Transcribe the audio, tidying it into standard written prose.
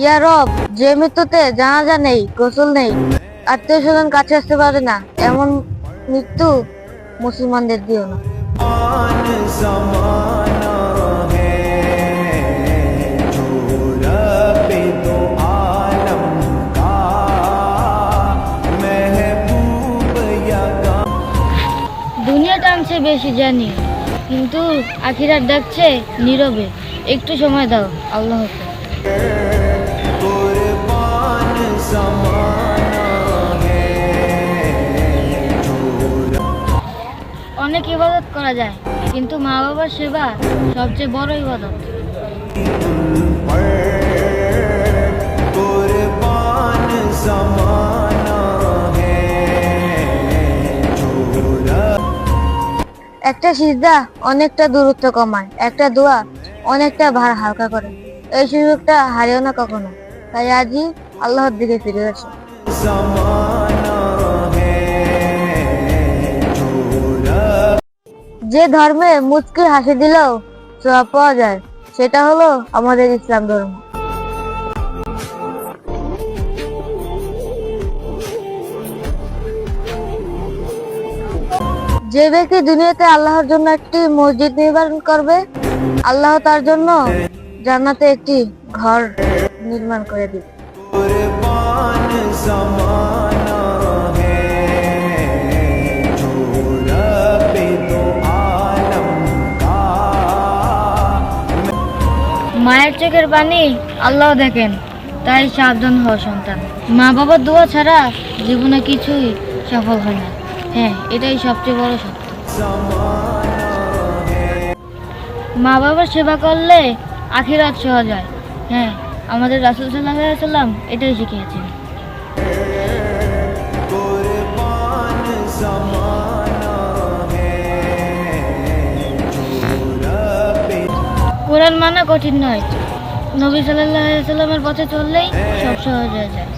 ইয়া রব, যে মৃত্যুতে জানাজা নেই, গোসল নেই, আত্মীয় স্বজন কাছে আসতে পারে না, এমন মৃত্যু মুসলমানদের দিও না। जमाना है जो रब दो आलम का महबूब या দুনিয়া টানছে বেশি জানি, কিন্তু আখিরাত ডাকছে নীরবে। একটু সময় দাও, আল্লাহ হাফেজ। कुर्बान जमाना है जो অনেক ইবাদত করা যায়, কিন্তু মা বাবার সেবা সবচেয়ে বড় ইবাদত। कुर्बान जमाना है जो একটা সিজদা অনেকটা দূরত্ব কমায়, একটা দোয়া অনেকটা ভার হালকা করে। এই সুযোগটা হারিও না কখনো। তাই আজই আল্লাহর দিকে ফিরে আসো। जमाना है जो যে ধর্মে মুচকি হাসি দিলেও সওয়াব পাওয়া যায়, সেটা হলো আমাদের ইসলাম ধর্ম। যে ব্যক্তি দুনিয়াতে আল্লাহর জন্য একটি মসজিদ নির্মাণ করবে, আল্লাহ তার জন্য জান্নাতে একটি ঘর নির্মাণ করে দিবে। कुर्बान जमाना है जो रब दो आलम का মায়ের চোখের পানি আল্লাহ দেখেন, তাই সাবধান হও সন্তান। মা বাবার দোয়া ছাড়া জীবনে কিছুই সফল হয় না। হ্যাঁ, এটাই সবচেয়ে বড় সত্য। মা বাবার সেবা করলে আখিরাত সহজ হয়। হ্যাঁ, আমাদের রাসূল সাল্লাল্লাহু আলাইহি ওয়াসাল্লাম এটাই শিখিয়েছেন। कुर्बान जमाना है जो रब কোরআন মানা কঠিন নয়, নবী সাল্লাল্লাহু আলাইহি ওয়াসাল্লামের পথে চললেই সব সহজ হয়ে যায়।